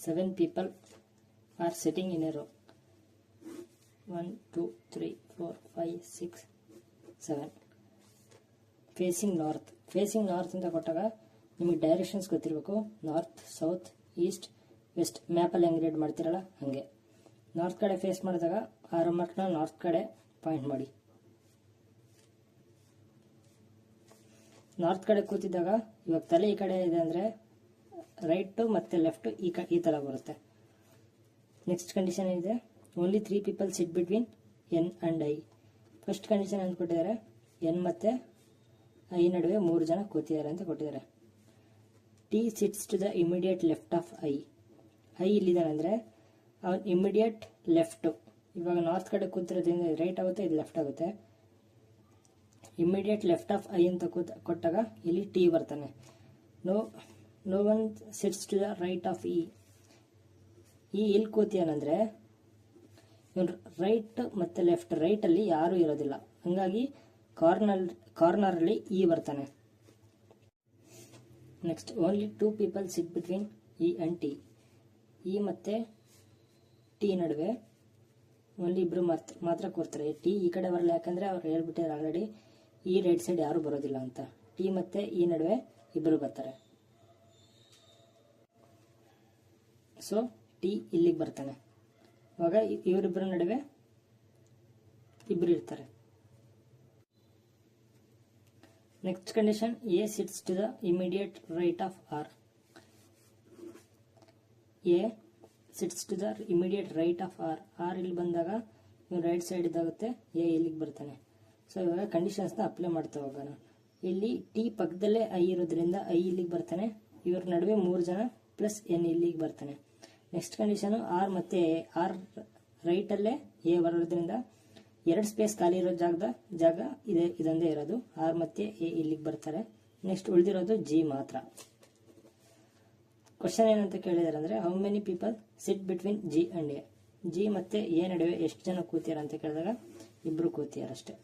7 people are sitting in a row. 1 2 3 4 5 6 7 facing north ಅಂತ ಕೊಟ್ಟಾಗ ನಿಮಗೆ ಡೈರೆಕ್ಷನ್ಸ್ ಗೊತ್ತಿರಬೇಕು. North, south, east, west. ಮ್ಯಾಪಲ್ಲಿ ಹೆಂಗೆ ರೀಡ್ ಮಾಡ್ತಿರಲ್ಲ ಹಾಗೆ ನಾರ್ತ್ ಕಡೆ ಫೇಸ್ ಮಾಡಿದಾಗ ಆರೋ ಮಾರ್ಕ್ನ ನಾರ್ತ್ ಕಡೆ ಪಾಯಿಂಟ್ ಮಾಡಿ. ನಾರ್ತ್ ಕಡೆ ಕೂತಿದ್ದಾಗ ಇವಾಗ ತಲೆ ಈ ಕಡೆ ಇದೆ ಅಂದರೆ ರೈಟು ಮತ್ತು ಲೆಫ್ಟು ಈ ಥರ ಬರುತ್ತೆ. ನೆಕ್ಸ್ಟ್ ಕಂಡೀಷನ್ ಏನಿದೆ, only 3 people sit between N and I. First condition ಅಂತ ಕೊಟ್ಟಿದ್ದಾರೆ, ಎನ್ ಮತ್ತು ಐ ನಡುವೆ 3 ಜನ ಕೂತಿದ್ದಾರೆ ಅಂತ ಕೊಟ್ಟಿದ್ದಾರೆ. T sits to the immediate left of I. I ಇಲ್ಲಿದ್ದಾನೆ ಅಂದರೆ ಅವನು ಇಮಿಡಿಯೇಟ್ ಲೆಫ್ಟು. ಇವಾಗ ನಾರ್ತ್ ಕಡೆ ಕೂತಿರೋದ್ರಿಂದ ರೈಟ್ ಆಗುತ್ತೆ, ಇದು ಲೆಫ್ಟ್ ಆಗುತ್ತೆ. ಇಮಿಡಿಯೇಟ್ ಲೆಫ್ಟ್ ಆಫ್ ಐ ಅಂತ ಕೊಟ್ಟಾಗ ಇಲ್ಲಿ ಟಿ ಬರ್ತಾನೆ. No one sits to the right of E. ಇಲ್ಲಿ ಕೂತಿಯಾನಂದರೆ ಇವನು ರೈಟ್ ಮತ್ತು ಲೆಫ್ಟ್, ರೈಟಲ್ಲಿ ಯಾರೂ ಇರೋದಿಲ್ಲ, ಹಂಗಾಗಿ ಕಾರ್ನರಲ್ಲಿ ಇ ಬರ್ತಾನೆ. Next only 2 people sit between E and T. E ಮತ್ತು ಟಿ ನಡುವೆ ಓನ್ಲಿ ಇಬ್ಬರು ಮಾತ್ರ ಕೂರ್ತಾರೆ. ಟಿ ಈ ಕಡೆ ಬರಲ್ಲ, ಯಾಕಂದರೆ ಅವ್ರು ಹೇಳ್ಬಿಟ್ಟಿದ್ದಾರೆ ಆಲ್ರೆಡಿ ಈ ರೈಟ್ ಸೈಡ್ ಯಾರೂ ಬರೋದಿಲ್ಲ ಅಂತ. ಟಿ ಮತ್ತು ಈ ನಡುವೆ ಇಬ್ಬರು ಬರ್ತಾರೆ. ಸೊ ಟಿ ಇಲ್ಲಿಗೆ ಬರ್ತಾನೆ. ಇವಾಗ ಇವರಿಬ್ಬರ ನಡುವೆ ಇಬ್ಬರು ಇರ್ತಾರೆ. Next condition, A sits to the immediate right of R. A sits to the immediate right of R. R ಇಲ್ಲಿ ಬಂದಾಗ ಇವ್ನು ರೈಟ್ ಸೈಡ್ ಇದಾಗುತ್ತೆ, ಎ ಇಲ್ಲಿಗೆ ಬರ್ತಾನೆ. ಸೊ ಇವಾಗ ಕಂಡೀಷನ್ಸ್ನ ಅಪ್ಲೈ ಮಾಡ್ತಾ ಹೋಗೋಣ. ಇಲ್ಲಿ ಟಿ ಪಕ್ಕದಲ್ಲೇ ಐ ಇರೋದ್ರಿಂದ ಐ ಇಲ್ಲಿಗೆ ಬರ್ತಾನೆ. ಇವ್ರ ನಡುವೆ 3 ಜನ ಪ್ಲಸ್ ಎನ್ ಇಲ್ಲಿಗೆ ಬರ್ತಾನೆ. ನೆಕ್ಸ್ಟ್ ಕಂಡೀಷನು, ಆರ್ ಮತ್ತು ಎ. ಆರ್ ರೈಟಲ್ಲೇ ಎ ಬರೋದ್ರಿಂದ 2 ಸ್ಪೇಸ್ ಖಾಲಿ ಇರೋ ಜಾಗ ಇದೊಂದೇ ಇರೋದು. ಆರ್ ಮತ್ತು ಎ ಇಲ್ಲಿಗೆ ಬರ್ತಾರೆ. ನೆಕ್ಸ್ಟ್ ಉಳಿದಿರೋದು ಜಿ ಮಾತ್ರ. ಕ್ವಶನ್ ಏನಂತ ಕೇಳಿದಾರೆ ಅಂದರೆ, how many people sit between G and A. G ಮತ್ತು ಎ ನಡುವೆ ಎಷ್ಟು ಜನ ಕೂತಿಯಾರ ಅಂತ ಕೇಳಿದಾಗ ಇಬ್ಬರು ಕೂತಿಯಾರಷ್ಟೇ.